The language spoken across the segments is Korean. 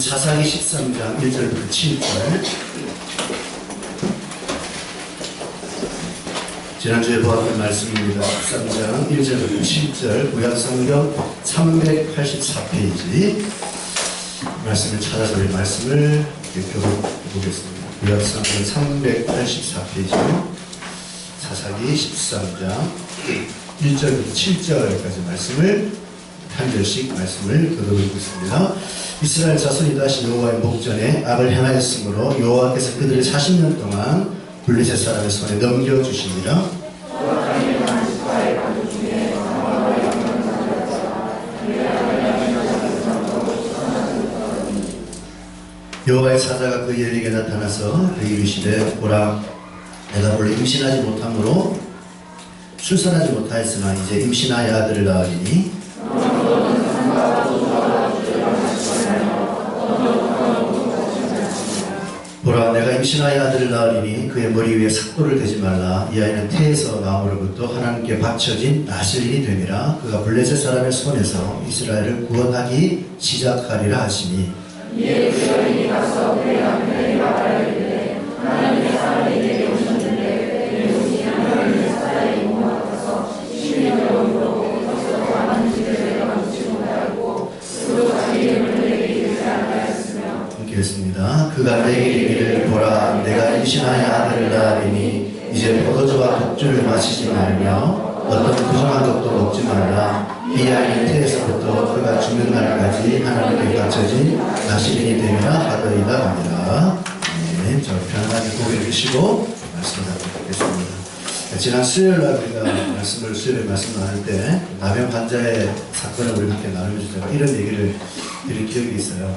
사사기 13장 1절부터 7절. 지난주에 보았던 말씀입니다. 13장 1절부터 7절 구약성경 384페이지 말씀을 찾아서 우리 말씀을 교독해보겠습니다. 구약성경 384페이지 사사기 13장 1절부터 7절까지 말씀을 한 절씩 말씀을 교독하고 있습니다. 이스라엘 자손이 다시 여호와의 목전에 악을 행하였으므로 여호와께서 그들을 40년 동안 블레셋 사람의 손에 넘겨주시니라. 여호와의 사자가 그에게 나타나서 그에게 이르시되 보라, 내가 원래 임신하지 못함으로 출산하지 못하였으나 이제 임신하여 아들을 낳으리니 보라, 내가 임신하여 아들을 낳으리니 그의 머리 위에 삭도를 대지 말라. 이 아이는 태에서 나옴으로부터 하나님께 바쳐진 나실인이 되니라. 그가 블레셋 사람의 손에서 이스라엘을 구원하기 시작하리라 하시니 이에 그 여인이 가서 그의 남편에게 말하기를 하나님의 사람이 내게 오셨는데 그의 몸이 하나님의 사자의 몸 같아서 심히 어려움으로 거기서 많은 집에 내가 묻지 못하고 그도 자기 이름을 내게 이르지 않았으며. 읽겠습니다. 그가 내게 이르기를 보라, 내가 임신하여 아들을 낳으리니 이제 포도주와 독주를 마시지 말며 어떤 부정한 것도 먹지 말라. 이 아이는 태에서부터 그가 죽는 날까지 하나님께 바쳐진 나실인이 되리라 하더이다 하니라. 네, 저 편안하게 고개를 드시고 말씀을 나누겠습니다. 지난 수요일날 우리가 수요일에 말씀 나눌 때 나병 환자의 사건을 우리 함께 나누면서 제가 이런 얘기를 드린 기억이 있어요.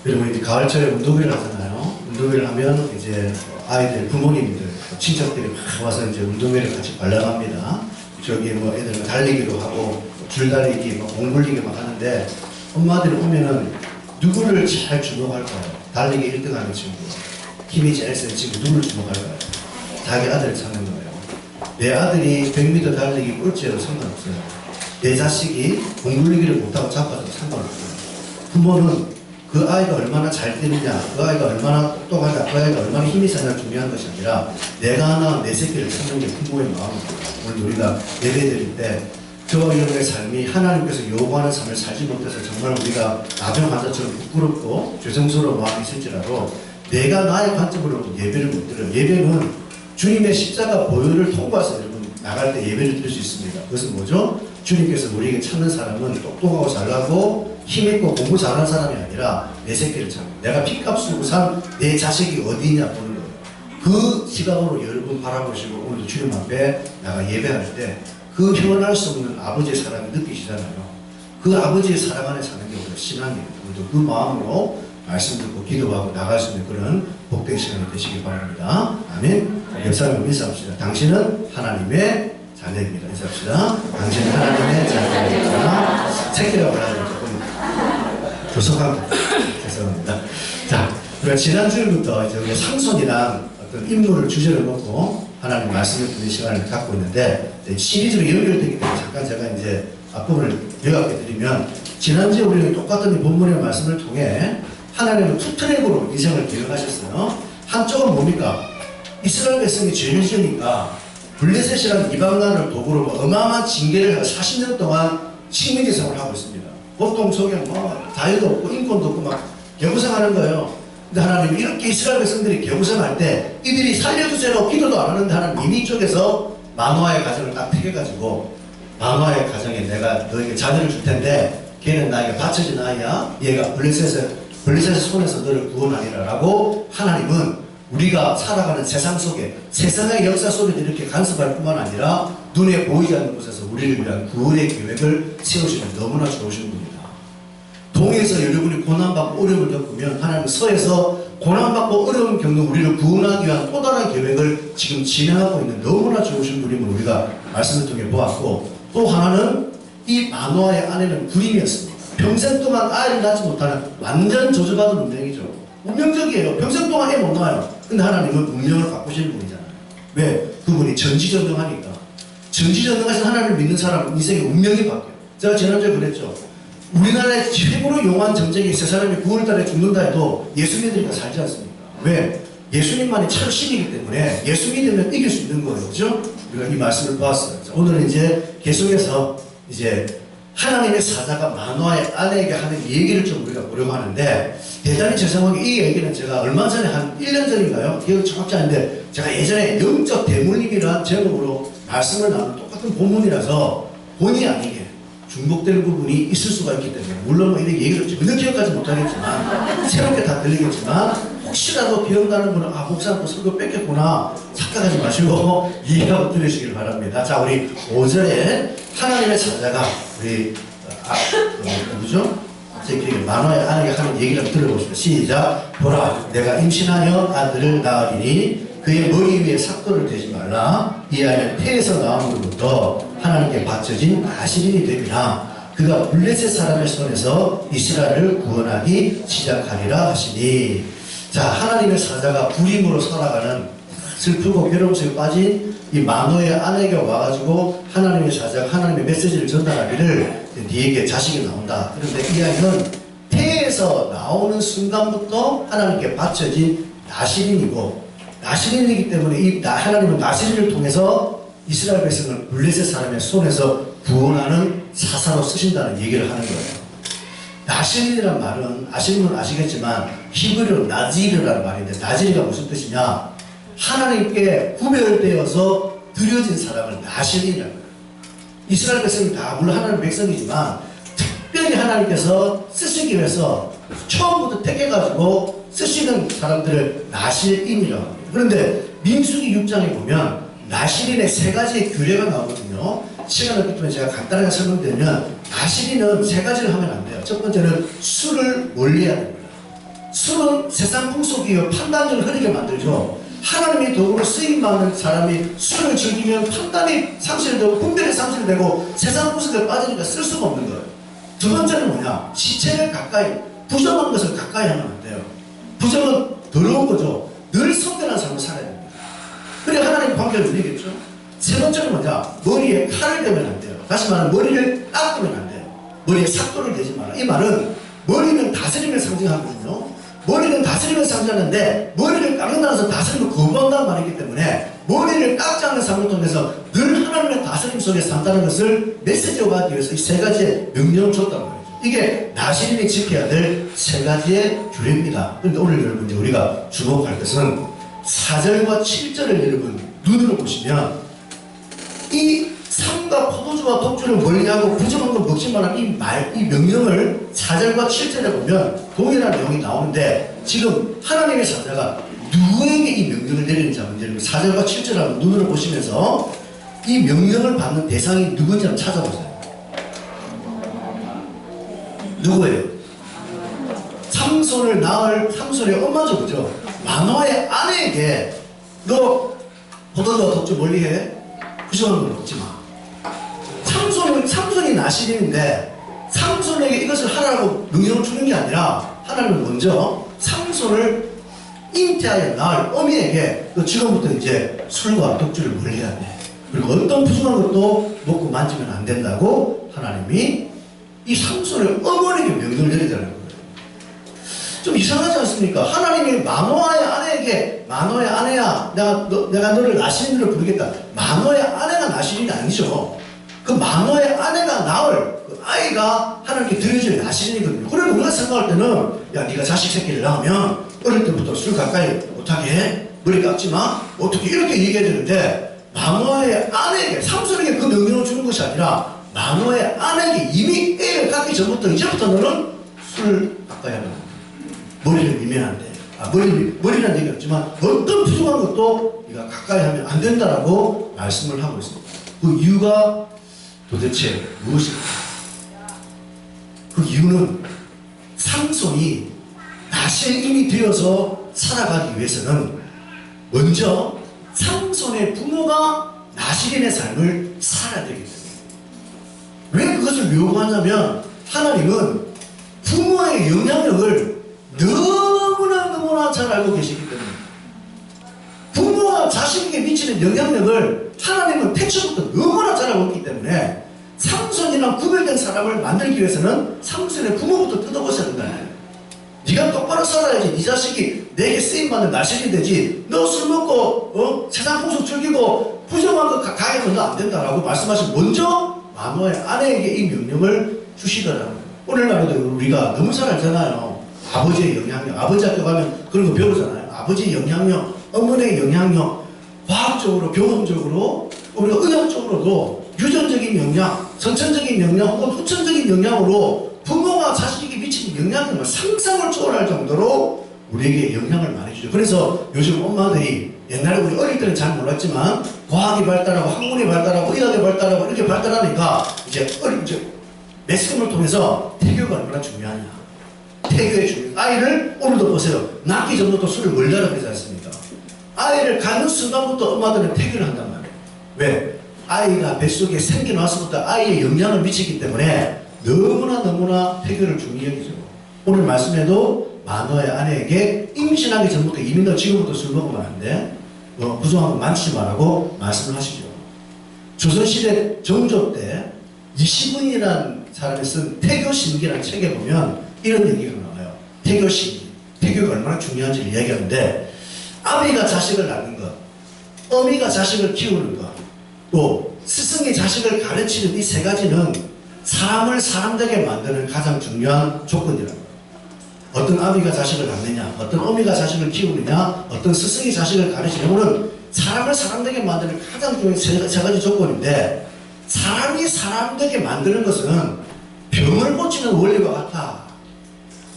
여러분 이제 가을철에 운동회를 하잖아요. 운동회를 하면 이제 아이들 부모님들 친척들이 막 와서 이제 운동회를 같이 관람합니다. 저기 뭐 애들 달리기도 하고 줄달리기, 공굴리기 막 하는데 엄마들이 오면은 누구를 잘 주목할까요? 달리기 1등하는 친구, 힘이 제일 센 친구 누구를 주목할까요? 자기 아들을 찾는 거예요. 내 아들이 100m 달리기 꼴찌해도 상관없어요. 내 자식이 공굴리기를 못하고 잡아도 상관없어요. 부모는 그 아이가 얼마나 잘 뛰느냐, 그 아이가 얼마나 똑똑하냐, 그 아이가 얼마나 힘이 세냐 중요한 것이 아니라 내가 하나 내 새끼를 찾는 게 부모의 마음입니다. 오늘 우리가 예배드릴 때 저와 여러분의 삶이 하나님께서 요구하는 삶을 살지 못해서 정말 우리가 나병 환자처럼 부끄럽고 죄송스러운 마음이 있을지라도 내가 나의 관점으로 예배를 못 드려요. 예배는 주님의 십자가 보혈을 통과해서 여러분 나갈 때 예배를 드릴 수 있습니다. 그것은 뭐죠? 주님께서 우리에게 찾는 사람은 똑똑하고 잘나고 힘있고 공부 잘하는 사람이 아니라 내 새끼를 찾는, 내가 핏값 쓰고 산 내 자식이 어디냐 보는 거예요. 그 시각으로 여러분 바라보시고 오늘 주님 앞에 나가 예배할 때 그 표현할 수 없는 아버지의 사랑을 느끼시잖아요. 그 아버지의 사랑 안에 사는 게 우리가 신앙입니다. 우리도 그 마음으로 말씀 듣고 기도하고 나갈 수 있는 그런 복된 시간이 되시기 바랍니다. 아멘. 옆 사람을 인사합시다. 당신은 하나님의 자녀입니다. 인사합시다. 당신은 하나님의 자녀입니다. 새끼라고 하면 조금 조석하고 죄송합니다. 자, 우리가 지난주부터 이제 우리가 삼손이란 어떤 인물을 주제로 놓고 하나님 말씀을 듣는 시간을 갖고 있는데 시리즈로 연결되기 때문에 잠깐 제가 이제 앞부분을 요약해 드리면 지난주에 우리가 똑같은 본문의 말씀을 통해 하나님은 투 트랙으로 인생을 계획하셨어요. 한쪽은 뭡니까? 이스라엘 백성이 죄를 지으니까 블레셋이라는 이방나라를 도구로 어마어마한 징계를 하고 40년 동안 식민지 생활을 하고 있습니다. 보통 속에 뭐 자유도 없고 인권도 없고 막 개구생하는 거예요. 근데 하나님 이렇게 이스라엘 백성들이 개구생할 때 이들이 살려주세요 기도도 안 하는데 하나님 이미 쪽에서 마노아의 가정을 딱 택해가지고 마노아의 가정에 내가 너에게 자녀를 줄 텐데 걔는 나에게 바쳐진 아이야. 얘가 블레셋의 손에서 너를 구원하리라 라고 하나님은 우리가 살아가는 세상 속에 세상의 역사 속에도 이렇게 간섭할 뿐만 아니라 눈에 보이지 않는 곳에서 우리를 위한 구원의 계획을 세우시면 너무나 좋으신 분입니다. 동에서 여러분이 고난받고 어려움을 겪으면 하나님은 서에서 고난받고 어려움 겪는 우리를 구원하기 위한 또 다른 계획을 지금 진행하고 있는 너무나 좋으신 분임을 우리가 말씀을 통해 보았고, 또 하나는 이 마노아의 아내는 불임이었습니다. 평생 동안 아이를 낳지 못하는 완전 저주받은 운명이죠. 운명적이에요. 평생 동안 애 못 낳아요. 근데 하나님은 운명을 바꾸시는 분이잖아요. 왜? 그분이 전지전능하니까. 전지전능하신 하나님을 믿는 사람은 인생의 운명이 바뀌어요. 제가 지난주에 그랬죠. 우리나라의 최고로 용한 전쟁이 세 사람이 9월달에 죽는다 해도 예수 믿으니까 살지 않습니까? 왜? 예수님만이 참 신이기 때문에 예수 믿으면 이길 수 있는 거예요. 그죠? 우리가 이 말씀을 보았어요. 오늘은 이제 계속해서 이제 하나님의 사자가 마노아의 아내에게 하는 얘기를 좀 우리가 보려고 하는데, 대단히 죄송하게 이 얘기는 제가 얼마 전에 한 1년 전인가요? 기억이 정확치 않은데 제가 예전에 영적 대물림이라는 제목으로 말씀을 나눈 똑같은 본문이라서 본의 아니게 중복되는 부분이 있을 수가 있기 때문에, 물론 뭐 이런 얘기를 전혀 기억하지 못하겠지만 새롭게 다 들리겠지만, 혹시라도 기억나는 분은 목사님 또 설교 뺏겼구나 착각하지 마시고 이해하고 들으시길 바랍니다. 자, 우리 5절에 하나님의 사자가 우리 누구죠? 제 기억에 마노아의 아내가 하는 얘기를 들어보시죠. 시작. 보라, 내가 임신하여 아들을 낳으리니 그의 머리 위에 삭도를 대지 말라. 이 아이는 태에서 나옴으로부터 하나님께 바쳐진 나실인이 됨이라. 그가 블레셋 사람의 손에서 이스라엘을 구원하기 시작하리라 하시니. 자, 하나님의 사자가 불임으로 살아가는 슬프고 괴로움 속에 빠진 이 마노아의 아내에게 와가지고 하나님의 사자가 하나님의 메시지를 전달하기를 네에게 자식이 나온다. 그런데 이 아이는 태에서 나오는 순간부터 하나님께 바쳐진 나실인이고, 나실인이기 때문에 이 하나님은 나실인을 통해서 이스라엘 백성을 블레셋 사람의 손에서 구원하는 사사로 쓰신다는 얘기를 하는 거예요. 나실인이란 말은 아시는 아시겠지만 히브리어로 나지르라는 말인데, 나지르가 무슨 뜻이냐? 하나님께 구별되어서 드려진 사람을 나실인이라는 거예요. 이스라엘 백성이 다 물론 하나님의 백성이지만 특별히 하나님께서 쓰시기 위해서 처음부터 택해가지고 쓰시는 사람들을 나실인이라고 합니다. 그런데 민수기 6장에 보면 나실인의 세 가지의 규례가 나오거든요. 시간 없기 때문에 제가 간단하게 설명드리면, 나실인은 세 가지를 하면 안 돼요. 첫 번째는 술을 멀리해야 됩니다. 술은 세상 풍속이요 판단력을 흐리게 만들죠. 하나님의 도구로 쓰임받는 사람이 술을 즐기면 판단이 상실되고 분별이 상실되고 세상 풍속에 빠지니까 쓸 수가 없는 거예요. 두 번째는 뭐냐? 지체를 가까이, 부정한 것을 가까이 하면 안 돼요. 부정은 더러운 거죠. 늘 선별한 삶을 살아야 됩니다. 그래 하나님 관계를 누리겠죠. 세 번째는 뭐냐? 머리에 칼을 대면 안 돼요. 다시 말하면 머리를 깎으면 안 돼요. 머리에 삭도를 대지 마라. 이 말은 머리는 다스림을 상징하거든요. 머리는 다스림을 상징하는데 머리를 깎는다는 것은 다스림을 거부한다는 말이기 때문에 머리를 깎지 않는 삶을 통해서 늘 하나님의 다스림 속에 산다는 것을 메시지로 하기 위해서 이 세 가지의 명령을 줬단 말이죠. 이게 나실인이 지켜야 될 세 가지의 규례입니다. 그런데 오늘 여러분 이제 우리가 주목할 것은 4절과 7절을 여러분 눈으로 보시면, 이 삶과 포도주와 독주를 멀리하고 부정한 거 먹지 말라는 이 명령을 4절과 7절에 보면 동일한 내용이 나오는데, 지금 하나님의 사자가 누구에게 이 명령을 내리는지 한번 여러분 4절과 7절을 한번 눈으로 보시면서 이 명령을 받는 대상이 누군지 한번 찾아보세요. 누구예요? 삼손을 낳을 삼손의 엄마죠, 그죠? 마노아의 아내에게 너 포도주와 독주 멀리해? 부정한 걸 먹지 마. 삼손이 나실인인데 삼손에게 이것을 하라고 명령을 주는 게 아니라 하나님은 먼저 삼손을 잉태하여 낳을 어미에게 너 지금부터 이제 술과 독주를 멀리해야 돼. 그리고 어떤 부정한 것도 먹고 만지면 안 된다고 하나님이 이 삼손의 어머니에게 명령을 내리자는 거예요. 좀 이상하지 않습니까? 하나님이 마노아의 아내에게, 마노아의 아내야, 내가 너를 나실인으로 부르겠다. 마노아의 아내가 나실인이 아니죠. 그 마노아의 아내가 낳을 그 아이가 하나님께 드려질 나실인이거든요. 그래도 우리가 생각할 때는, 야, 네가 자식 새끼를 낳으면 어릴 때부터 술 가까이 못하게 해? 머리 깎지 마? 어떻게 이렇게 얘기해야 되는데, 마노아의 아내에게, 삼손에게 그 명령을 주는 것이 아니라 마노아의 아내에게 이미 애를 갖기 전부터 이제부터 너는 술을 가까이 하면 돼. 머리를 밀면 안 돼. 머리란 얘기 없지만 어떤 부정한 것도 네가 가까이 하면 안 된다라고 말씀을 하고 있습니다. 그 이유가 도대체 무엇일까? 그 이유는 삼손이 나실인이 되어서 살아가기 위해서는 먼저 삼손의 부모가 나실인의 삶을 살아야 되기 때문에. 왜 그것을 요구하냐면 하나님은 부모의 영향력을 너무나 잘 알고 계시기 때문에, 부모와 자식에게 미치는 영향력을 하나님은 태초부터 너무나 잘 알고 있기 때문에 삼손이 아버지랑 구별된 사람을 만들기 위해서는 삼손의 부모부터 뜯어보셔야 된다. 네가 똑바로 살아야지. 네 자식이 내게 쓰임받는 나실이 되지. 너 술 먹고 세상 풍속 즐기고 부정한 거 가해면 너 안 된다라고 말씀하시고 먼저 마노아의 아내에게 이 명령을 주시더라고요. 오늘날에도 우리가 너무 잘 알잖아요. 아버지의 영향력. 아버지 학교 가면 그런 거 배우잖아요. 아버지의 영향력, 어머니의 영향력, 과학적으로, 교훈적으로, 우리가 의학적으로도 유전적인 영향, 선천적인 영향 혹은 후천적인 영향으로 부모가 자식에게 미치는 영향력을 상상을 초월할 정도로 우리에게 영향을 많이 주죠. 그래서 요즘 엄마들이 옛날에 우리 어릴 때는 잘 몰랐지만 과학이 발달하고 학문이 발달하고 의학이 발달하고 이렇게 발달하니까 이제 매스컴을 통해서 태교가 얼마나 중요하냐. 태교의 중요한 아이를 오늘도 보세요. 낳기 전부터 술을 멀려라 그러지 않습니까? 아이를 갖는 순간부터 엄마들은 태교를 한단 말이에요. 왜? 아이가 뱃속에 생겨나서부터 아이의 영향을 미치기 때문에 너무나 태교를 중요히 여기죠. 오늘 말씀에도 마노아의 아내에게 임신하기 전부터 이미 너 지금부터 술 먹으면 안 돼. 부정한 거 만지지 말라고 말씀을 하시죠. 조선시대 정조 때 이시분이라는 사람이 쓴 태교신기라는 책에 보면 이런 얘기가 나와요. 태교신기. 태교가 얼마나 중요한지를 이야기하는데 아비가 자식을 낳는 것, 어미가 자식을 키우는 것, 또 스승이 자식을 가르치는 이 세 가지는 사람을 사람되게 만드는 가장 중요한 조건이라는 거예요. 어떤 아비가 자식을 낳느냐, 어떤 어미가 자식을 키우느냐, 어떤 스승이 자식을 가르치냐는 사람을 사람되게 만드는 가장 중요한 세 가지 조건인데 사람이 사람되게 만드는 것은 병을 고치는 원리와 같아.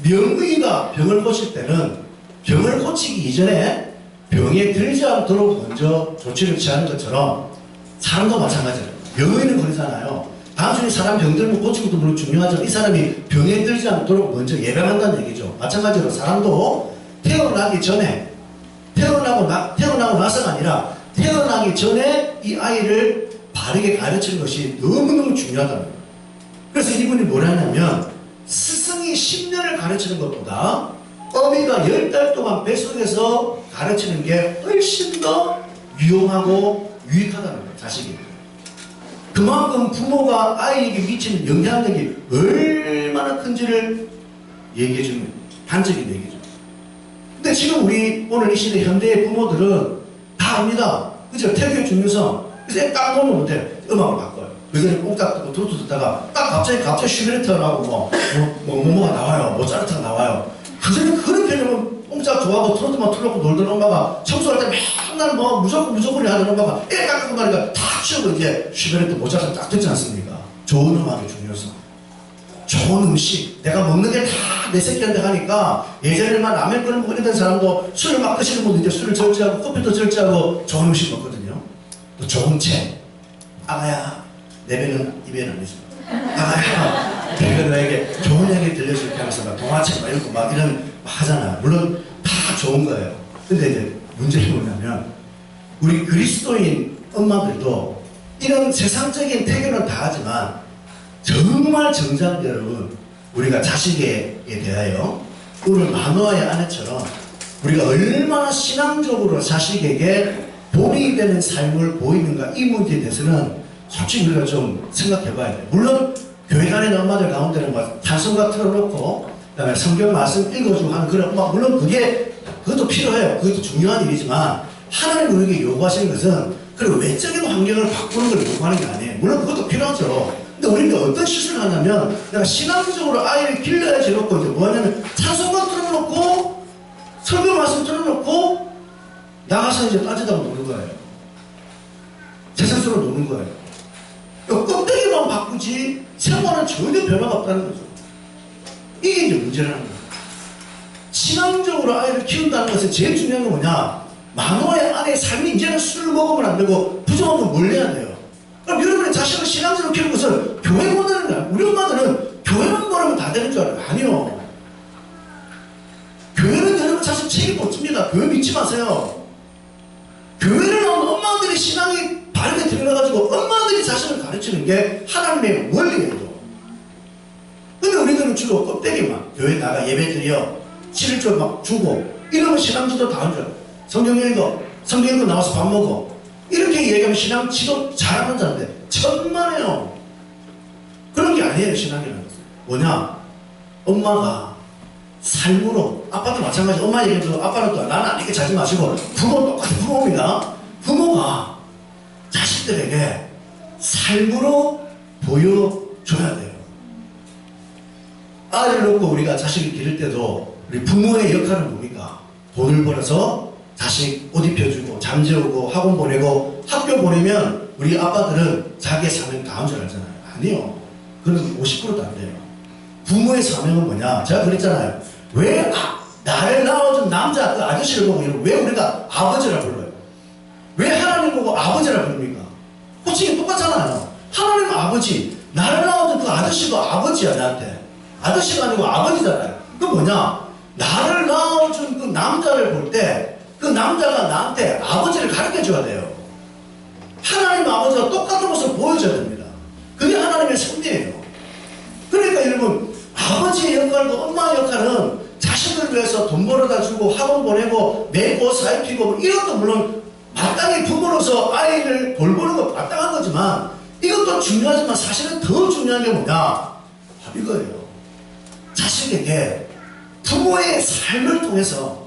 명의가 병을 고칠 때는 병을 고치기 이전에 병에 들지 않도록 먼저 조치를 취하는 것처럼 사람도 마찬가지예요. 명의는 그러잖아요. 단순히 사람 병들면 고치는 것도 물론 중요하지만 이 사람이 병에 들지 않도록 먼저 예방한다는 얘기죠. 마찬가지로 사람도 태어나기 전에 태어나고 나서가 아니라 태어나기 전에 이 아이를 바르게 가르치는 것이 너무너무 중요하다는 거예요. 그래서 이분이 뭐라 하냐면 스승이 10년을 가르치는 것보다 어미가 10달 동안 뱃속에서 가르치는 게 훨씬 더 유용하고 유익하다는 거예요. 자식이. 그만큼 부모가 아이에게 미치는 영향력이 얼마나 큰지를 얘기해주는 단적인 얘기죠. 근데 지금 우리 오늘 이 시대 현대의 부모들은 다 압니다. 그죠? 태교의 중요성. 그래서 애 딱 놓으면 못해. 음악을 바꿔요. 그전에 꽁딱 듣고 트로트 듣다가 딱 갑자기 슈베르트가 나오고 뭐가 나와요. 모차르트가 나와요. 그전에 그렇게 되면 꽁짝 좋아하고 트로트만 틀어놓고 놀던 엄마가 청소할 때 맨날 무조건 하던 엄마가 애 깎고 나니까 탁 치우고 이제 슈베르트 모차르트 딱 듣지 않습니까? 좋은 음악의 중요성. 좋은 음식. 내가 먹는 게 다 내 새끼한테 가니까 예전에만 라면 끓여 먹고 이런 사람도 술을 막 드시는 분도 이제 술을 절제하고 커피도 절제하고 좋은 음식 먹거든요. 또 좋은 책. 아가야, 내 배는 입에는 안 되지. 아가야, 내가 너에게 좋은 이야기 들려줄게 하면서 막 동화책 막 읽고 막 이런 하잖아요. 물론 다 좋은 거예요. 근데 이제 문제는 뭐냐면 우리 그리스도인 엄마들도 이런 세상적인 태교는 다 하지만 정말 정작 여러분 우리가 자식에 대하여 오늘 마노아의 아내처럼 우리가 얼마나 신앙적으로 자식에게 본이 되는 삶을 보이는가 이 문제에 대해서는 솔직히 우리가 좀 생각해 봐야 돼요. 물론 교회 다니는 엄마들 가운데는 막 찬송가 틀어놓고 그다음에 성경 말씀 읽어주고 하는 그런 엄마 물론 그것도 필요해요. 그것도 중요한 일이지만 하나님 우리에게 요구하시는 것은 그리고 외적인 환경을 바꾸는 걸 요구하는 게 아니에요. 물론 그것도 필요하죠. 근데 우리가 어떤 실수를 하냐면 내가 신앙적으로 아이를 길러야지 놓고 이제 뭐 하냐면 찬송가 틀어놓고 설교 말씀 틀어놓고 나가서 이제 따지다가 노는 거예요. 세상적으로 노는 거예요. 껍데기만 바꾸지 생활은 전혀 변화가 없다는 거죠. 이게 이제 문제라는 거예요. 신앙적으로 아이를 키운다는 것은 제일 중요한 건 뭐냐? 마노아의 아내의 삶이 이제는 술을 먹으면 안 되고 부정한 건 몰래야 돼요. 그럼 여러분의 자식을 신앙적으로 키우는 것은 교회 보내는 거야. 우리 엄마들은 교회만 보내면 다 되는 줄 알아요. 아니요. 교회는 여러분 자식 책임 못 집니다. 교회 믿지 마세요. 교회를 나온 엄마들이 신앙이 바르게 들여가지고 엄마들이 자신을 가르치는 게 하나님의 원리예요. 근데 우리들은 주로 껍데기만 교회 나가 예배 드려 7일절 막 주고 이러면 신앙지도 다 한 줄 알아요. 성경 읽고 나와서 밥 먹어 이렇게 얘기하면 신앙 지도 잘하는 자인데 천만에요. 그럼 그런 게 아니에요. 신앙이라는 것은 뭐냐, 엄마가 삶으로, 아빠도 마찬가지. 엄마 얘기도 아빠는 또 나는 아니게 자지 마시고, 부모는 똑같은 부모입니다. 부모가 자식들에게 삶으로 보여줘야 돼요. 아이를 놓고 우리가 자식을 기를 때도 우리 부모의 역할은 뭡니까? 돈을 벌어서 자식 옷 입혀주고 잠재우고 학원 보내고 학교 보내면 우리 아빠들은 자기의 사명 다 한 줄 알잖아요. 아니요. 그건 50%도 안 돼요. 부모의 사명은 뭐냐? 제가 그랬잖아요. 왜 나를 낳아준 남자 그 아저씨를 보고 왜 우리가 아버지라 불러요? 왜 하나님 보고 아버지라 부릅니까? 솔직히 똑같잖아요. 하나님은 아버지, 나를 낳아준 그 아저씨도 아버지야. 나한테 아저씨가 아니고 아버지잖아요. 그 뭐냐? 나를 낳아준 그 남자를 볼 때 그 남자가 나한테 아버지를 가르쳐줘야 돼요. 하나님 아버지가 똑같은 모습을 보여줘야 됩니다. 그게 하나님의 섭리예요. 그러니까 여러분, 아버지의 역할과 엄마의 역할은 자식을 위해서 돈 벌어다 주고 학원 보내고 내고 사입히고 이것도 물론 마땅히 부모로서 아이를 돌보는 거 마땅한 거지만 이것도 중요하지만 사실은 더 중요한 게 뭐냐? 이거예요. 자식에게 부모의 삶을 통해서,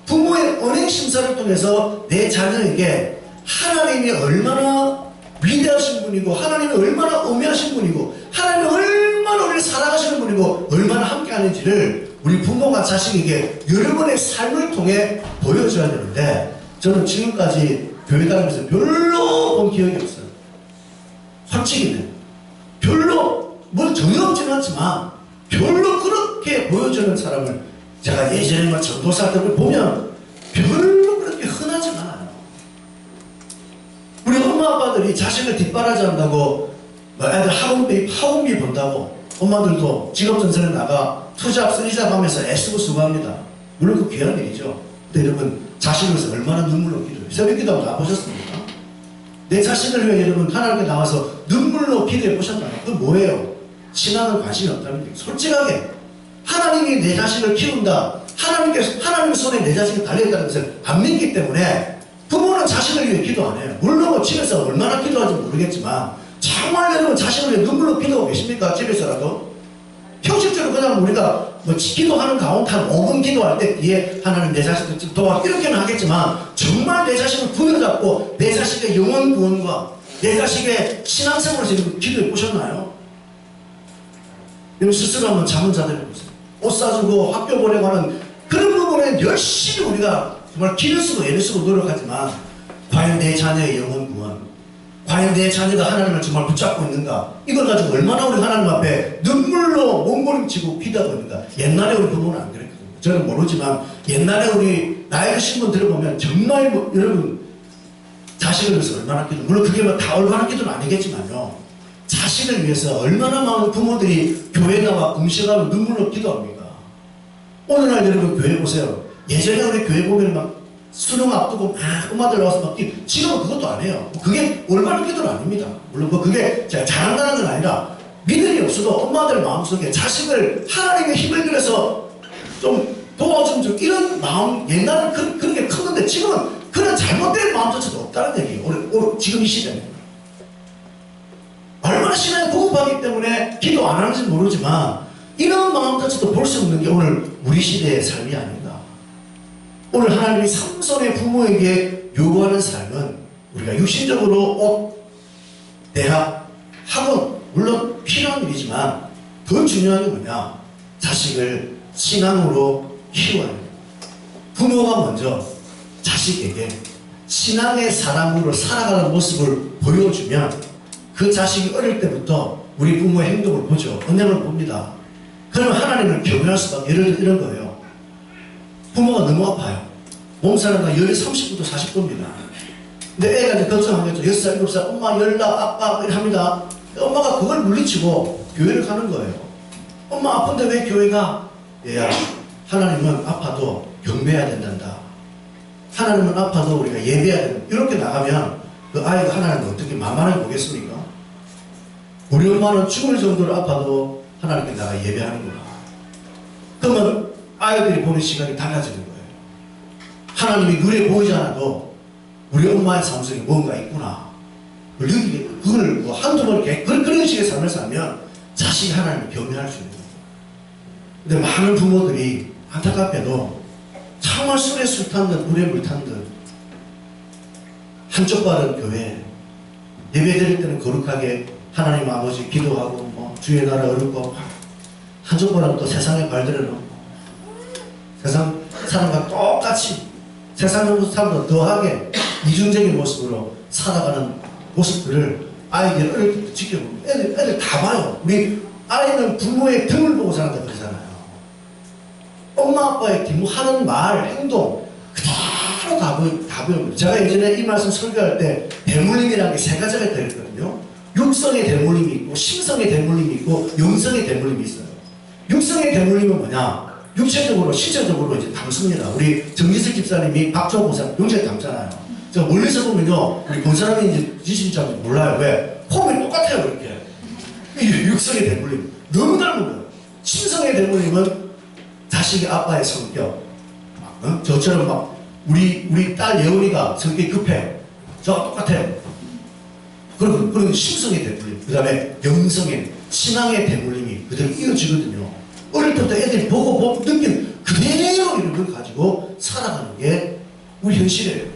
부모의 언행 심사를 통해서 내 자녀에게 하나님이 얼마나 위대하신 분이고, 하나님이 얼마나 엄미하신 분이고, 하나님이 얼마나 우리를 사랑하시는 분이고, 얼마나 함께하는지를 우리 부모가 자식에게 여러분의 삶을 통해 보여줘야 되는데, 저는 지금까지 교회 다니면서 별로 본 기억이 없어요. 솔직히는 별로, 뭐 전혀 없지는 않지만 별로 그렇게 보여주는 사람을 제가 예전에 전도사들을 보면 별로 그렇게 흔하지 않아요. 우리 엄마 아빠들이 자식을 뒷바라지 한다고 애들 학원비 번다고 엄마들도 직업전선에 나가 투잡 쓰리잡 하면서 애쓰고 수고합니다. 물론 그 귀한 일이죠. 근데 여러분, 자식을 위해서 얼마나 눈물로 기도해요. 새벽 기도하고 나보셨습니까? 내 자식을 위해 여러분 하나님께 나와서 눈물로 기도해 보셨나요? 그건 뭐예요? 신앙은 관심이 없다는 거예요. 솔직하게 하나님이 내 자식을 키운다, 하나님의 손에 내 자식이 달려있다는 것을 안 믿기 때문에 부모는 자식을 위해 기도 안 해요. 물론 집에서 얼마나 기도하는지 모르겠지만 정말 여러분 자식을 위해 눈물로 기도하고 계십니까? 집에서라도? 형식적으로 그냥 우리가 기도하는 가운데 한 5분 기도할 때 뒤에 하나님 내 자식을 도와 이렇게는 하겠지만 정말 내 자식을 부여잡고 내 자식의 영혼 구원과 내 자식의 신앙생활을 지금 기도해 보셨나요? 여러분 스스로 한번 잠은 자들해 보세요. 옷 사주고 학교 보내고 하는 그런 부분에 열심히 우리가 정말 기를 쓰고 애를 쓰고 노력하지만 과연 내 자녀의 영혼 구원, 과연 내 자녀가 하나님을 정말 붙잡고 있는가? 이걸 가지고 얼마나 우리 하나님 앞에 눈물로 몸부림치고 기도하고 있는가? 옛날에 우리 부모는 안 그랬거든요. 저는 모르지만 옛날에 우리 나이 드신 분들을 보면 정말 여러분 자식을 위해서 얼마나 기도, 물론 그게 다 얼마나 기도는 아니겠지만요. 자식을 위해서 얼마나 많은 부모들이 교회 나와 금식하고 눈물로 기도합니까? 오늘날 여러분 교회 보세요. 예전에 우리 교회 보면 막 수능 앞두고 막 엄마들 나와서 막 지금은 그것도 안 해요. 그게 올바른 기도는 아닙니다. 물론 그게 제가 잘한다는 건 아니라 믿음이 없어도 엄마들 마음속에 자식을 하나님의 힘을 들여서 좀 도와주면 좀 이런 마음, 옛날엔 그런 게 컸는데 지금은 그런 잘못된 마음조차도 없다는 얘기예요. 지금 이 시대는. 얼마나 신앙이 고급하기 때문에 기도 안 하는지 모르지만 이런 마음조차도 볼 수 없는 게 오늘 우리 시대의 삶이 아닙니다. 오늘 하나님이 삼손의 부모에게 요구하는 삶은 우리가 육신적으로 옷, 대학, 학원 물론 필요한 일이지만 더 중요한 게 뭐냐? 자식을 신앙으로 키워야 합니다. 부모가 먼저 자식에게 신앙의 사람으로 살아가는 모습을 보여주면 그 자식이 어릴 때부터 우리 부모의 행동을 보죠. 언행을 봅니다. 그러면 하나님을 경외할 수밖에 이런 거예요. 부모가 너무 아파요. 몸살은 열이 30도부터 40도입니다. 근데 애가 이제 걱정하겠죠. 6살, 7살, 엄마 열나, 아빠, 이렇게 합니다. 엄마가 그걸 물리치고 교회를 가는 거예요. 엄마 아픈데 왜 교회 가? 얘야, 하나님은 아파도 경배해야 된단다. 하나님은 아파도 우리가 예배해야 된다. 이렇게 나가면 그 아이가 하나님을 어떻게 만만하게 보겠습니까? 우리 엄마는 죽을 정도로 아파도 하나님께 나가 예배하는구나. 그러면 아이들이 보는 시간이 달라지는 거예요. 하나님이 눈에 보이지 않아도 우리 엄마의 삶 속에 뭔가 있구나. 그걸 한두 번 그런 식의 삶을 살면 자식이 하나님을 경외할 수 있는 거예요. 근데 많은 부모들이 안타깝게도 정말 술에 술 탄 듯 물에 물 탄 듯 한쪽 발은 교회, 예배 드릴 때는 거룩하게 하나님 아버지 기도하고 뭐 주의 나라 어렵고, 한쪽 발은 또 세상에 발들여놓고 세상 사람과 똑같이 세상 사람보다 더하게 이중적인 모습으로 살아가는 모습들을 아이들 어릴 때부터 지켜보면 애들 다 봐요. 우리 아이는 부모의 등을 보고 산다 그러잖아요. 엄마 아빠의 하는 말, 행동 그대로 다 보여요. 제가 예전에 이 말씀 설교할 때 대물림이라는 게 세 가지가 있거든요. 육성의 대물림이 있고, 심성의 대물림이 있고, 영성의 대물림이 있어요. 육성의 대물림은 뭐냐? 육체적으로, 신체적으로 이제 닮습니다. 우리 정지석 집사님이 박종호 목사 영적이 닮잖아요. 저 멀리서 보면요, 우리 본 사람이 이제 지신자인지 몰라요. 왜? 폼이 똑같아요, 이렇게. 육성의 대물림. 너무 닮은 거예요. 심성의 대물림은 자식이 아빠의 성격. 저처럼 막, 우리 딸 예원이가 성격이 급해. 저가 똑같아. 그런 심성의 대물림. 그 다음에 영성의, 신앙의 대물림이 그대로 이어지거든요. 어릴 때부터 애들이 보고 느낀 그대로 이런 걸 가지고 살아가는 게 우리 현실이에요.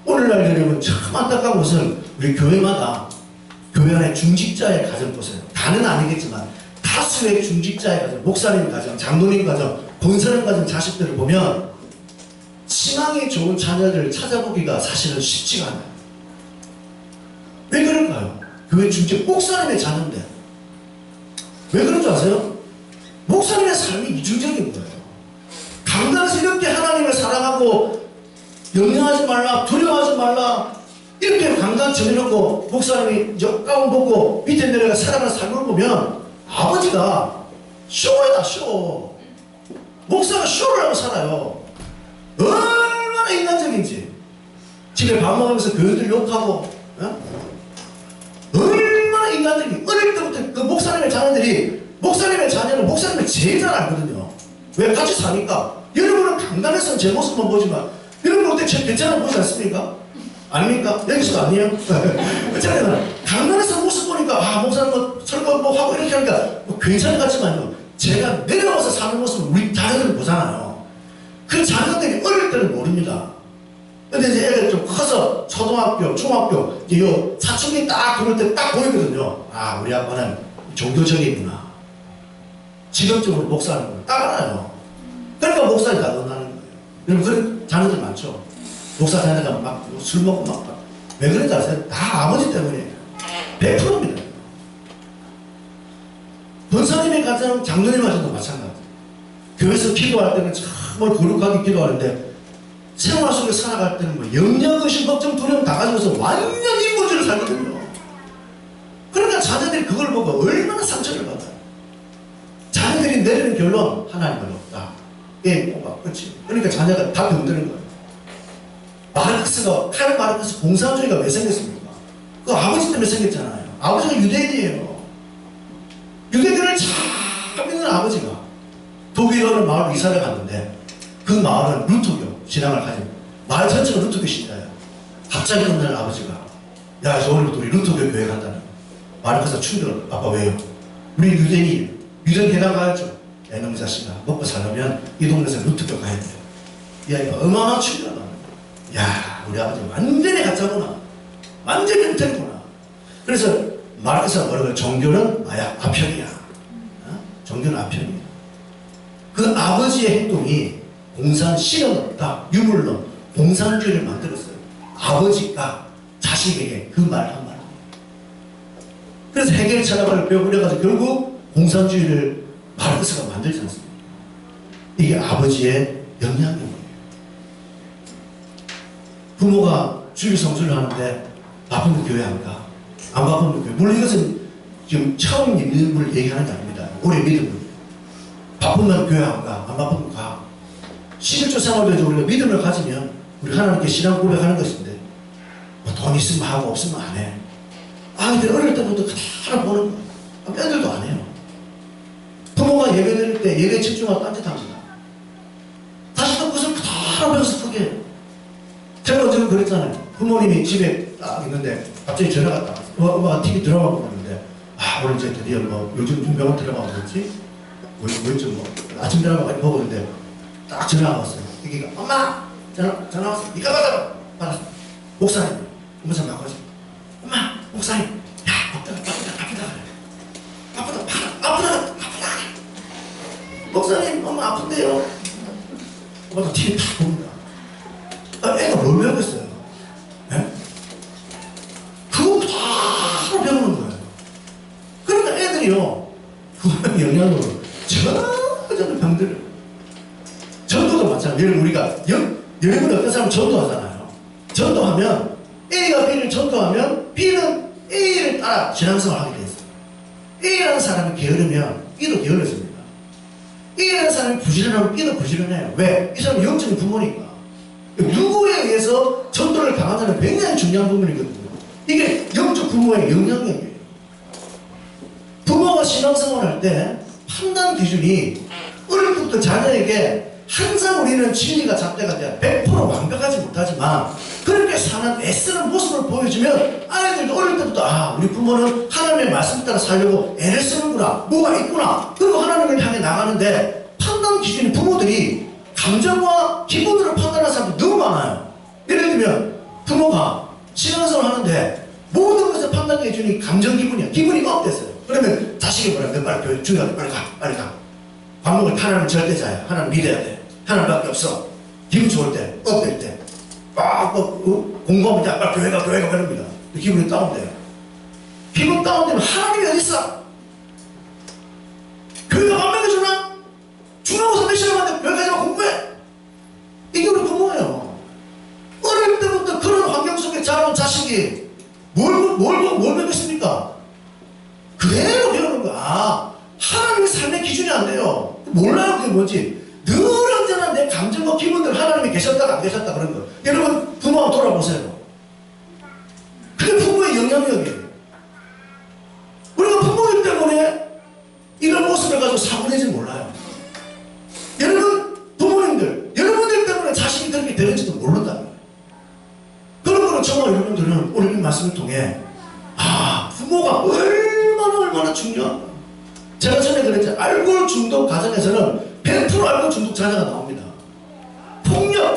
오늘날 여러분 참 안타까운 것은 우리 교회마다 교회 안에 중직자의 가정 보세요. 다는 아니겠지만 다수의 중직자의 가정, 목사님 가정, 장로님 가정, 권사님 가정 자식들을 보면 신앙이 좋은 자녀들을 찾아보기가 사실은 쉽지가 않아요. 왜 그럴까요? 교회 중직 목사님의 자녀인데 왜 그런 줄 아세요? 목사님의 삶이 이중적인 거예요. 강단에서 이렇게 하나님을 사랑하고 염려하지 말라, 두려워하지 말라 이렇게 강단 정해놓고 목사님이 가운 벗고 밑에 내려가 살아가는 삶을 보면 아버지가 쇼에다 쇼. 목사가 쇼를 하고 살아요. 얼마나 인간적인지. 집에 밥 먹으면서 교인들 욕하고 얼마나 인간적인. 어릴 때부터 그 목사님의 자녀들이 목사님의 자녀는 목사님을 제일 잘 알거든요. 왜? 같이 사니까. 여러분은 강단에서는 제 모습만 보지만 여러분 어때? 제 괜찮아 보이지 않습니까? 아닙니까? 여기서도 아니에요? 어쨌든 강단에서 모습 보니까 아 목사님 뭐 설거 뭐 하고 이렇게 하니까 뭐 괜찮은 것 같지만요. 제가 내려와서 사는 모습을 우리 자녀들이 보잖아요. 그 자녀들이 어릴 때는 모릅니다. 근데 이제 애가 좀 커서 초등학교, 중학교 이 사춘기 딱 그럴 때 딱 보이거든요. 아 우리 아빠는 종교적이구나. 직업적으로 목사하는 걸 딱 알아요. 그러니까 목사를 다 넣어나는 거예요. 여러분 그런 자녀들 많죠. 목사 자녀가 막 술 먹고 막 왜 그런지 아세요? 다 아버지 때문이에요. 100%입니다. 권사님의 가정, 장로님 가정도 마찬가지예요. 교회에서 기도할 때는 정말 거룩하게 기도하는데 생활 속에 살아갈 때는 뭐 염려, 의심, 걱정, 두려움 다 가지고서 완전 인본주의를 살거든요. 그러니까 자녀들이 그걸 보고 얼마나 상처를 받아요. 자녀들이 내리는 결론 하나님은 없다. 예, 그렇지. 그러니까 자녀가 다 병드는 거예요. 카일 마르크스 공산주의가 왜 생겼습니까? 그 아버지 때문에 생겼잖아요. 아버지가 유대인이에요. 유대인을 참 믿는 아버지가 독일 어느 마을 이사를 갔는데 그 마을은 루터교 신앙을 가진 마을 전체가 루터교 신자예요. 갑자기 어느 날 아버지가 야 이제 오늘부터 우리 루터교 교회 간다는 거예요. 마르크스가 충격을 아빠 왜요? 우리 유대인이 유대인 대당 가야죠. 야 이놈의 자식아 먹고 살려면 이 동네에서 루터교 가야 돼요. 이 아이가 어마어마한 충격을 받는 거예요. 야 우리 아버지 완전히 가짜구나. 완전히 멘탈이구나. 그래서 마르크스가 뭐라고 해요? 종교는 마약 아편이야. 종교는 아편이야. 그 아버지의 행동이 공산 실현 없다. 유물론 공산주의를 만들었어요. 아버지가 자식에게 그 말 한마디. 그래서 해결 철학을 배우려가지고 결국 공산주의를 마르크스가 만들지 않습니까? 이게 아버지의 영향력이에요. 부모가 주일 성수를 하는데 바쁘면 교회 안 가. 안 바쁘면 교회. 물론 이것은 지금 처음 믿음을 얘기하는 게 아닙니다. 오래 믿음을. 바쁘면 교회 안 가. 안 바쁘면 가. 11조 생활에서 우리가 믿음을 가지면 우리 하나님께 신앙 고백하는 것인데 뭐 돈 있으면 하고 없으면 안 해. 아이들 어릴 때부터 그대로 보는 거예요. 애들도 안 해요. 부모가 예배 드릴 때 예배에 집중하고 딴짓합니다. 다시 또 그것을 그대로 배워서 크게 해요. 제가 언제는 그랬잖아요. 부모님이 집에 딱 있는데 갑자기 전화가 왔다. 엄마가 TV 드라마 보고 있는데 오늘 이제 드디어 뭐 요즘 유명한 드라마가 뭐였지? 뭐였죠? 뭐 아침 드라마 많이 보고 있는데 딱 전화가 왔어요. 이게 엄마 전화 왔어. 니가 받았어. 목사님 엄마참 바꿔줘. 엄마 목사님 야 아프다 목사님 엄마 아픈데요. 엄마도 TV 다 봅니다. 애가 뭘 배우겠어요? 네? 그거 다 배우는 거예요. 그러니까 애들이요 그 영향으로 전혀 병들어요. 전도도 마찬가지예요. 예를 우리가 여러분이 어떤 사람 전도하잖아요. 전도하면 A가 B를 전도하면 B는 A를 따라 신앙생활을 하게 돼 있어요. A라는 사람이 게으르면 B도 게을러집니다. A라는 사람이 부지런하면 B도 부지런해요. 왜? 이 사람은 영적인 부모니까. 누구에 의해서 전도를 당하자는 굉장히 중요한 부분이거든요. 이게 영적 부모의 영향력이에요. 부모가 신앙생활을 할 때 판단 기준이 어릴 때부터 자녀에게 항상 우리는 진리가 잣대가 돼야 100% 완벽하지 못하지만 그렇게 사는 애쓰는 모습을 보여주면 아이들도 어릴 때부터 아 우리 부모는 하나님의 말씀 따라 살려고 애를 쓰는구나 뭐가 있구나 그리고 하나님을 향해 나가는데 판단 기준이 부모들이 감정과 기분으로 판단하는 사람도 너무 많아요. 예를 들면 부모가 신앙생활을 하는데 모든 것을 판단 기준이 감정 기분이야. 기분이 업됐어요. 그러면 자식이 뭐라 너 빨리 교회 중요하게 빨리 가 밥 먹을 때 하나님 절대자야. 하나님 믿어야 돼. 하나님밖에 없어. 기분 좋을 때 업될 때 공부하면 이제 빨리 교회가 그럽니다. 기분이 다운돼요. 기분 다운되면 하나님이 어디 있어? 교회가 밥 먹여주나? 중학교에서 몇 시간 만데 교회까지만 공부해? 이게 우리 부모예요. 어릴 때부터 그런 환경 속에 자라온 자식이 뭘 배웠습니까? 그대로 배우는 거야. 아, 하나님의 삶의 기준이 안 돼요. 몰라요 그게 뭔지. 늘 언제나 내 감정과 기분들 하나님이 계셨다가 안 계셨다 그런 거. 여러분 부모가 돌아보세요. 그게 부모의 영향력이에요. 우리가 부모님 때문에 이런 모습을 가지고 사고내지 몰라요. 여러분 부모님들 여러분들 때문에 자식이 그렇게 되는지도 모른다고요. 그런 거는 정말 여러분들은 오늘 이 말씀을 통해 아 부모가 얼마나 중요한가. 제가 전에 그랬죠. 알코올 중독 가정에서는 100% 알코올 중독 자녀가 나옵니다.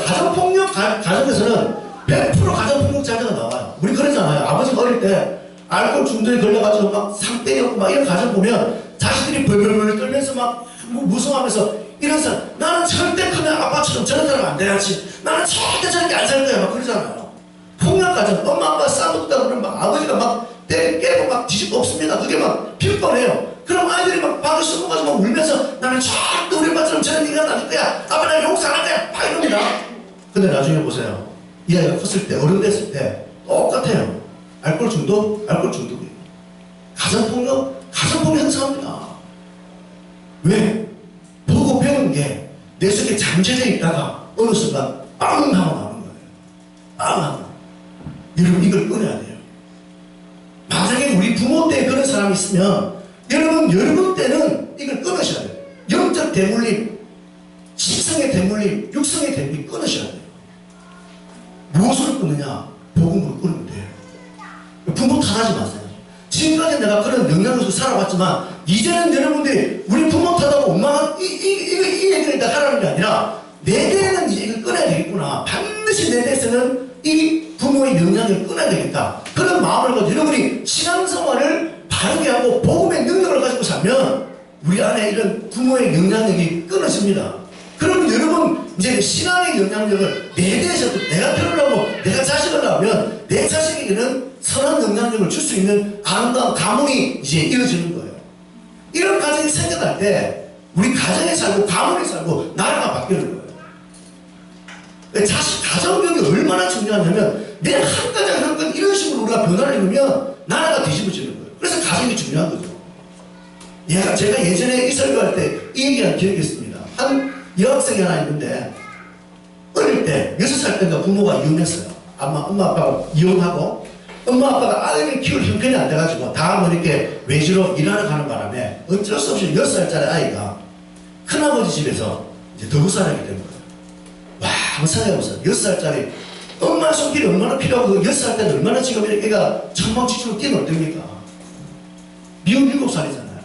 가정폭력 가정에서는 100% 가정폭력 자녀가 나와요. 우리 그러잖아요. 아버지가 어릴 때 알코올 중독에 걸려가지고 막 상때였고 막 이런 가정 보면 자식들이 벌벌벌 떨면서 막 무서워하면서 이런 사람 나는 절대 크면 아빠처럼 저런 사람 안 돼야지. 나는 절대 저렇게 안 살 거야 막 그러잖아요. 폭력 가정 엄마 아빠 싸웠다 그러면 막 아버지가 막 깨고 막 뒤집고 없습니다. 그게 막 필뻔해요. 그럼 아이들이 막 방에 숨어가지고 막 울면서 나는 절대 우리 아빠처럼 저런 인간 아닐 거야. 아빠 나 용서 안 할 거야. 막 이럽니다. 근데 나중에 보세요. 이 아이가 컸을 때 어른 됐을 때 똑같아요. 알코올 중독이에요. 가정폭력 형성합니다. 왜? 보고 배운 게 내 속에 잠재져 있다가 어느 순간 빵 하고 나오는 거예요. 빵 하고. 여러분 이걸 끊어야 돼요. 만약에 우리 부모 때 그런 사람이 있으면 여러분 때는 이걸 끊으셔야 돼요. 영적 대물림, 식성의 대물림, 육성의 대물림 끊으셔야 돼요. 무엇으로 끊느냐? 복음으로 끊으면 돼요. 부모 탓하지 마세요. 지금까지 내가 그런 영향으로 살아왔지만 이제는 여러분들이 우리 부모 탓하고 원망한 이 얘기를 다 하라는 게 아니라 내 대에는 이제 이걸 끊어야 되겠구나. 반드시 내 대에서는 이 부모의 영향을 끊어야 되겠다. 그런 마음을 가지고 여러분이 신앙생활을 바르게 하고 복음의 능력을 가지고 살면 우리 안에 이런 부모의 영향력이 끊어집니다. 그럼 여러분 이제 신앙의 영향력을 내 대에서도 내가 표현하고 내가 자식을 낳으면 내 자식에게는 선한 영향력을 줄 수 있는 아름다운 가문이 이제 이어지는 거예요. 이런 가정이 생겨날 때 우리 가정에 살고 가문에 살고 나라가 바뀌는 거예요. 자식 가정교육이 얼마나 중요하냐면 내 한 가정 한 건 이런 식으로 우리가 변화를 이루면 나라가 뒤집어지는 거예요. 그래서 가정이 중요한 거죠. 제가 예전에 이 설교할 때 이 얘기한 기억이 있습니다. 한 여학생이 하나 있는데 어릴 때 6살 때인가 부모가 이혼했어요. 엄마 아빠가 이혼하고 엄마 아빠가 아이를 키울 형편이 안 돼가지고 다 뭐 이렇게 외지로 일하러 가는 바람에 어쩔 수 없이 6살짜리 아이가 큰아버지 집에서 이제 더부 살게 된 거예요. 와, 한번 생각해보세요. 6살짜리 엄마 손길이 얼마나 필요하고 6살 때는 얼마나 지금 애가 천방지축으로 뛰어놀 됩니까? 미국 7살이잖아요.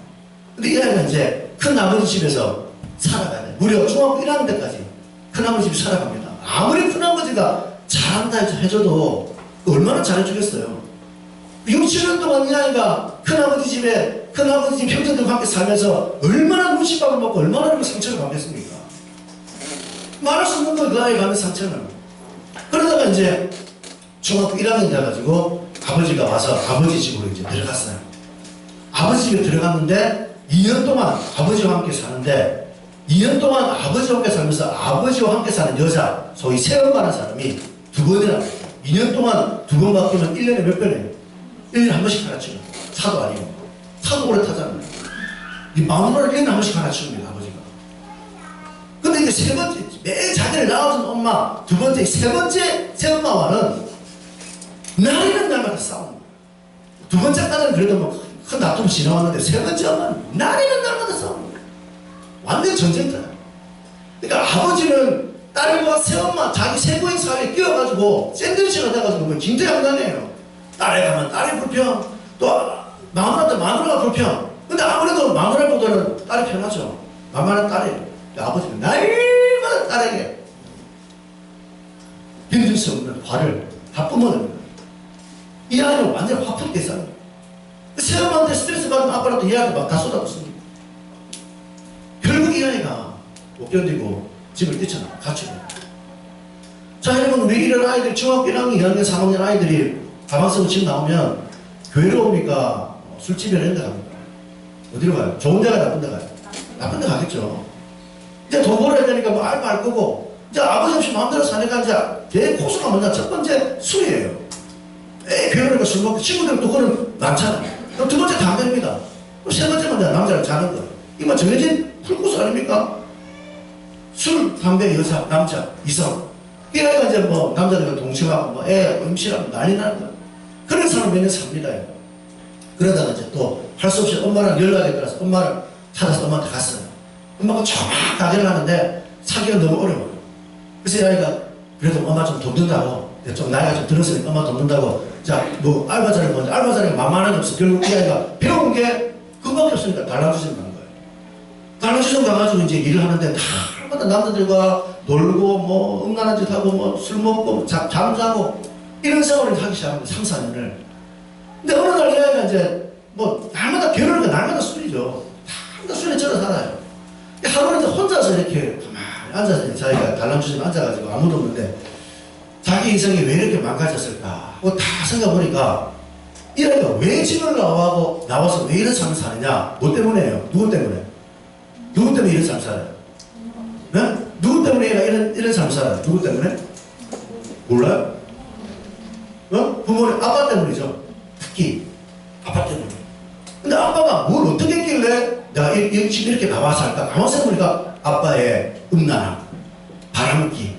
근데 이 아이가 이제 큰아버지 집에서 살아가야 돼. 무려 중학교 1학년 때까지 큰아버지 집에 살아갑니다. 아무리 큰아버지가 잘한다 해줘도 얼마나 잘해주겠어요. 6, 7년 동안 이 아이가 큰아버지 집 형제들과 함께 살면서 얼마나 눈치밥을 먹고 얼마나 상처를 받겠습니까? 말할 수 없는 거예요, 그 아이가 받는 상처는. 그러다가 이제 중학교 1학년이 돼가지고 아버지가 와서 아버지 집으로 이제 들어갔어요. 아버지 집에 들어갔는데 2년 동안 아버지와 함께 사는데 2년 동안 아버지와 함께 살면서 아버지와 함께 사는 여자, 소위 새엄마라는 사람이 2번이나 2년 동안 2번 바뀌면 1년에 몇 번이에요? 1년에 한 번씩 갈아치워요. 차도 아니고. 차도 오래 타잖아요. 이 마누라를 1년에 한 번씩 갈아치웁니다, 아버지가. 근데 이제 세 번째, 매일 자기를 낳아준 엄마, 두 번째, 세 번째 새엄마와는 날이는 날마다 싸웁니다. 두 번째까지는 그래도 뭐 큰 다툼 지나왔는데 세 번째 엄마는 날이는 날마다 싸웁니다. 완전 전쟁터야. 그러니까 아버지는 딸과 새엄마, 자기 세부인 사회에 끼어가지고 샌드위치가 돼가지고 뭐 김태양단이에요. 딸에 가면 딸이 불편, 또 마누라한테 마누라가 불편. 근데 아무래도 마누라보다는 딸이 편하죠. 만만한 딸이에요. 아버지는 날마다 딸에게 견딜 수 없는 화를 다 뿜어냅니다. 이 아이는 완전 화풀이에 삽니다. 새엄마한테 스트레스 받으면 아빠한테 이 아이한테 막 다 쏟아붓습니다. 결국 이 아이가 못 견디고 집을 뛰쳐나가 가출해요. 자, 여러분, 우리 이런 아이들, 중학교 1학년, 2학년, 3학년 아이들이 가방 쓰고 집 나오면 교회로 옵니까? 술집이나 이런 데 갑니까? 어디로 가요? 좋은 데 가요? 나쁜 데 가요? 나쁜 데 가겠죠. 이제 돈 벌어야 되니까 뭐 알바 할 거고, 이제 아버지 없이 마음대로 사니까 이제 제 코스가 뭐냐? 첫 번째 술이에요. 교회로니까 술 먹고 친구들은 또 그런 많잖아요. 그럼 두 번째 담배입니다. 그럼 세 번째는 남자랑 자는 거예요. 이거 정해진 풀코스 아닙니까? 술, 담배, 여자, 남자, 이성. 이 아이가 이제 뭐 남자들과 동침하고 뭐 애 임신하고 난리 나는 거예요. 그런 사람 몇 년 삽니다. 그러다가 이제 또 할 수 없이 엄마랑 연락이 들어서 엄마를 찾아서 엄마한테 갔어요. 엄마가 정말 가게를 하는데 사기가 너무 어려워요. 그래서 이 아이가 그래도 엄마 좀 돈 든다고, 좀 나이가 좀 들었으니까 엄마 돈 든다고, 자, 뭐 알바 자리 보는데 알바 자리가 만만한 게 없어. 결국 이 아이가 배운 게 그거밖에 없으니까 달랑주점 간 거예요. 달랑주점 가가지고 이제 일을 하는데 날마다 남자들과 놀고 뭐 음란한 짓 하고 뭐 술 먹고 잠자고 이런 생활을 하기 시작합니다. 3, 4년을. 근데 어느 날 이 아이가 이제 뭐 날마다 결혼하니까 날마다 술이죠. 날마다 술에 쩔어 살아요. 하루는 이제 혼자서 이렇게 가만히 앉아서 자기가 달랑주점에 앉아가지고 아무도 없는데 자기 인생이 왜 이렇게 망가졌을까 하고 다 생각해보니까 이 아이가 왜 집을 나와서 왜 이런 삶을 사느냐? 뭐 때문에요? 누구 때문에? 누구 때문에 이런 삶을 살아요? 네? 누구 때문에 얘가 이런 삶을 살아요? 누구 때문에? 몰라요? 부모님, 아빠 때문이죠. 특히 아빠 때문에. 근데 아빠가 뭘 어떻게 했길래 내가 지금 이렇게 나와서 할까? 가만히 생각해보니까 아빠의 음란함, 바람기,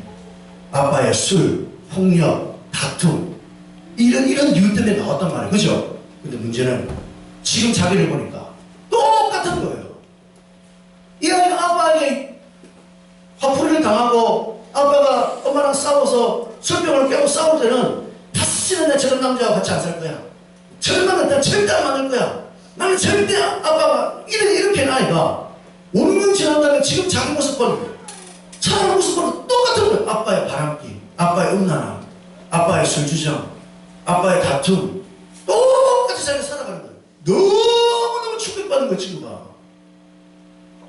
아빠의 술, 폭력, 다툼 이런 이유 때문에 나왔단 말이에요. 그죠? 근데 문제는 지금 자기를 보니까 똑같은 거예요. 이 아이가 아빠에게 화풀이를 당하고 아빠가 엄마랑 싸워서 설병을 깨고 싸울 때는 다시는 내 저런 남자와 같이 안 살 거야. 저런 남자 절대 안 만날 거야. 나는 절대 아빠가 이렇게 한 아이가 5년 지난 다음에 지금 자기 모습과 차라리 모습과 똑같은 거예요. 아빠의 바람기, 아빠의 음란함, 아빠의 술주정, 아빠의 다툼 똑같이 자기가 살아가는 거예요. 너무너무 충격받는 거예요, 친구가.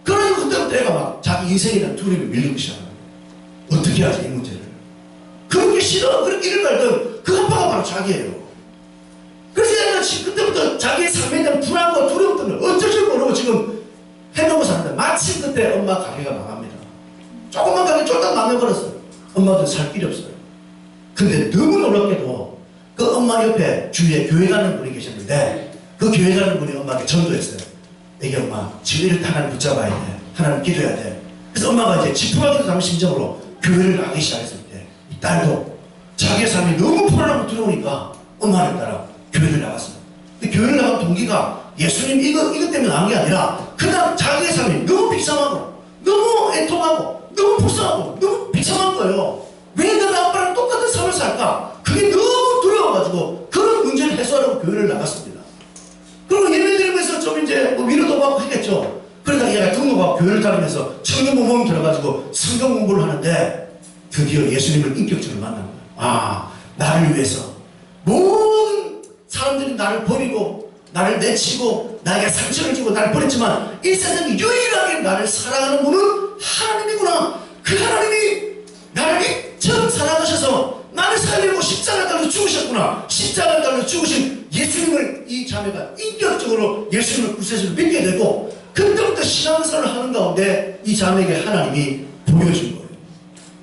그러니까 그때부터 애가 막 자기 인생이라는 두려움이 밀리기 시작합니다. 어떻게 하지 이 문제를. 그렇게 싫어, 그렇게 일을 갈던 그 아빠가 바로 자기예요. 그래서 얘가 그때부터 자기의 삶에 대한 불안과 두려움 때문에 어쩔 줄 모르고 지금 해놓고 사는데 마침 그때 엄마 가게가 망합니다. 조금만 가게 쫄딱 망해버렸어요. 엄마도 살 길이 없어요. 근데 너무 놀랍게도 그 엄마 옆에 주위에 교회 가는 분이 계셨는데 그 교회 가는 분이 엄마한테 전도했어요. 애기 엄마, 지금 이렇게 하나님 붙잡아야 돼. 하나님 기도해야 돼. 그래서 엄마가 이제 지푸라기도 담은 심정으로 교회를 가기 시작했을 때 이 딸도 자기의 삶이 너무 불안하고 두려우니까 엄마를 따라 교회를 나갔습니다. 근데 교회를 나간 동기가 예수님 이것 때문에 나온 게 아니라 그냥 자기의 삶이 너무 비참하고 너무 애통하고 너무 불쌍하고 너무 비참한 거예요. 왜 내가 아빠랑 똑같은 삶을 살까? 그게 너무 두려워가지고 그런 문제를 해소하려고 교회를 나갔습니다. 그리고 예배 드리면서 좀 이제 뭐 위로도 받고 했겠죠. 그러다가 얘가 등록하고 교회를 다니면서 청년 모임 들어가지고 성경 공부를 하는데 드디어 예수님을 인격적으로 만난 거예요. 아, 나를 위해서 모든 사람들이 나를 버리고 나를 내치고 나에게 상처를 주고 나를 버렸지만 이 세상에 유일하게 나를 사랑하는 분은 하나님이구나. 그 하나님이 나를 이처럼 사랑하셔서 나를 살리고 십자가를 달려 죽으셨구나. 십자가를 달려 죽으신 예수님을 이 자매가 인격적으로 예수님을 구세주로 믿게 되고 그때부터 신앙생활을 하는 가운데 이 자매에게 하나님이 보여준 거예요.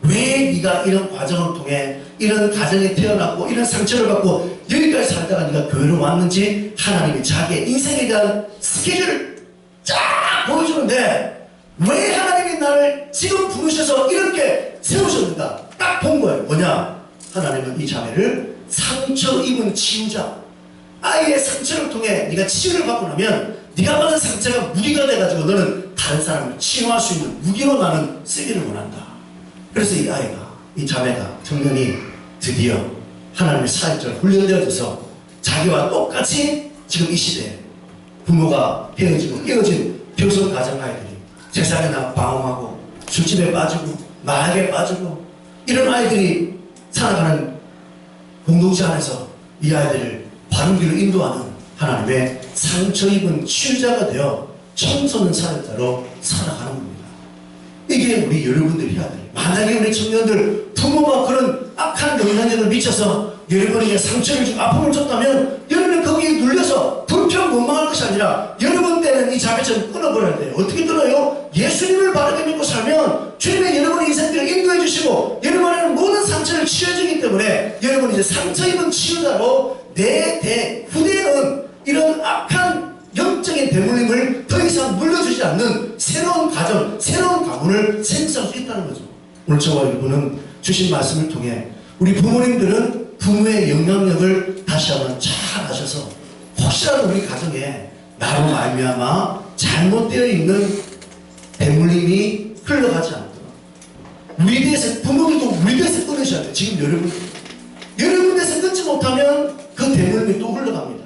왜 네가 이런 과정을 통해 이런 가정에 태어났고 이런 상처를 받고 여기까지 살다가 네가 교회로 왔는지 하나님이 자기의 인생에 대한 스케줄을 쫙 보여주는데 왜 하나님이 나를 지금 부르셔서 이렇게 세우셨는가 딱 본 거예요. 뭐냐? 하나님은 이 자매를 상처 입은 치유자, 아이의 상처를 통해 네가 치유를 받고 나면 네가 받은 상처가 무기가 돼가지고 너는 다른 사람을 치유할 수 있는 무기로 나는 쓰기를 원한다. 그래서 이 아이가, 이 자매가, 청년이 드디어 하나님의 사역자로 훈련되어져서 자기와 똑같이 지금 이 시대에 부모가 헤어지고 깨어진 교선 가정 아이들이 세상에 나 방황하고 술집에 빠지고 마약에 빠지고 이런 아이들이 살아가는 공동체 안에서 이 아이들을 바른 길로 인도하는 하나님의 상처 입은 치유자가 되어 청소년 사역자로 살아가는 겁니다. 이게 우리 여러분들이 해야 돼요. 만약에 우리 청년들 부모가 그런 악한 영향력을 미쳐서 여러분에게 상처를 주고 아픔을 줬다면 여러분은 거기에 눌려서 불평 원망할 것이 아니라 여러분 때는 이 자매처럼 끊어버려야 돼요. 어떻게 끊어요? 예수님을 바르게 믿고 살면 주님의 여러분의 인생들을 인도해 주시고 여러분에는 모든 상처를 치유해주기 때문에 여러분이 이제 상처 입은 치유자로 내 후대에는 이런 악한 영적인 대물림을 더 이상 물려주지 않는 새로운 가정, 새로운 가문을 생성할 수 있다는 거죠. 오늘 저와 여러분은 주신 말씀을 통해 우리 부모님들은 부모의 영향력을 다시 한번 잘 아셔서 혹시라도 우리 가정에 나로 말미암아 잘못되어 있는 대물림이 흘러가지 않도록 우리 대해서 부모들도 우리 대해서 끊으셔야 돼요. 지금 여러분 대해서 끊지 못하면 그 대물림이 또 흘러갑니다.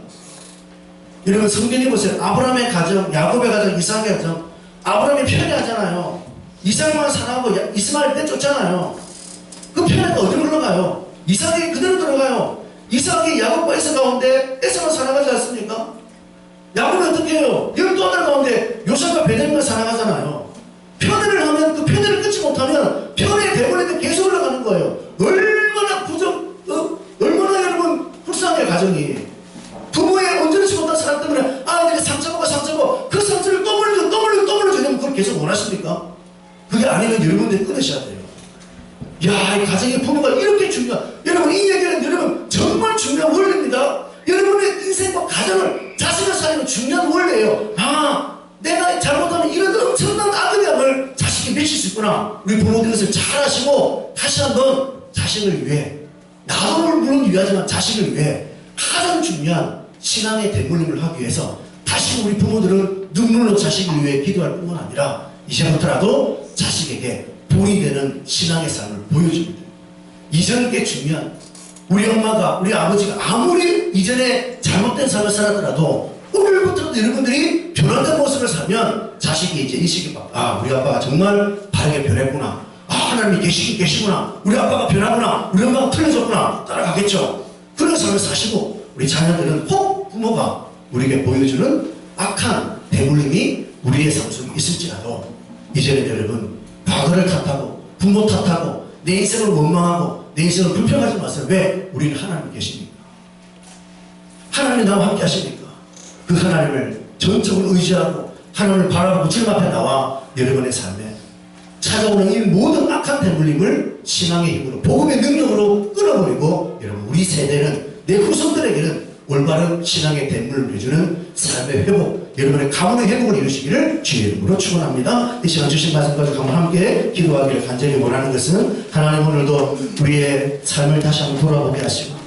여러분 성경에 보세요. 아브라함의 가정, 야곱의 가정, 이삭의 가정. 아브라함이 편애하잖아요. 이삭만 사랑하고 이스마엘 떼쫓잖아요. 그 편애가 어디로 흘러가요? 이삭이 그대로 들어가요. 이삭이 야곱과 에서 가운데 에서만 사랑하지 않습니까? 야곱은 어떻게 해요? 12아들 가운데 요셉과 베냐민을 사랑하잖아요. 편애를 하면 그 편애를 끊지 못하면 편애의 대본에도 계속 올라가는 거예요. 얼마나 얼마나 여러분 불쌍해요 가정이. 부모의 온전치 못한 사람 때문에 내가 상처받고 그 상처를 또 물려줘 되면 그걸 계속 원하십니까? 그게 아니면 여러분들이 끊으셔야 돼요. 야, 이 가정의 부모가 이렇게 중요한, 여러분 이 얘기는 여러분 정말 중요한 원리입니다. 여러분의 인생과 가정을 자식을 살리는 중요한 원리예요. 내가 잘못하면 이런 엄청난 악의감을 자식이 미칠 수 있구나. 우리 부모들이 것을 잘 아시고 다시 한번 자식을 위해, 나도 물론 위하지만 자식을 위해 가장 중요한 신앙의 대물림을 하기 위해서 다시 우리 부모들은 눈물로 자식을 위해 기도할 뿐만 아니라 이제부터라도 자식에게 본이 되는 신앙의 삶을 보여줍니다. 이전은 꽤 중요한, 우리 엄마가, 우리 아버지가 아무리 이전에 잘못된 삶을 살았더라도 오늘부터도 여러분들이 변화된 모습을 살면 자식이 이제 인식이 막, 우리 아빠가 정말 바르게 변했구나. 하나님이 계시구나. 우리 아빠가 변하구나. 우리 엄마가 틀려졌구나. 따라가겠죠. 그런 삶을 사시고 우리 자녀들은 혹 부모가 우리에게 보여주는 악한 대물림이 우리의 삶 속에 있을지라도 이제는 여러분 과거를 탓하고 부모 탓하고 내 인생을 원망하고 내 인생을 불평하지 마세요. 왜? 우리는 하나님 계십니까? 하나님이 나와 함께 하십니까? 그 하나님을 전적으로 의지하고 하나님을 바라보고 주님 앞에 나와 여러분의 삶에 찾아오는 이 모든 악한 대물림을 신앙의 힘으로 복음의 능력으로 끊어버리고 여러분 우리 세대는 내 후손들에게는 올바른 신앙의 대물을 해주는 삶의 회복, 여러분의 가문의 회복을 이루시기를 주의 이름으로 축원합니다. 이 시간 주신 말씀 가지고 한번 함께 기도하기를 간절히 원하는 것은 하나님 오늘도 우리의 삶을 다시 한번 돌아보게 하시고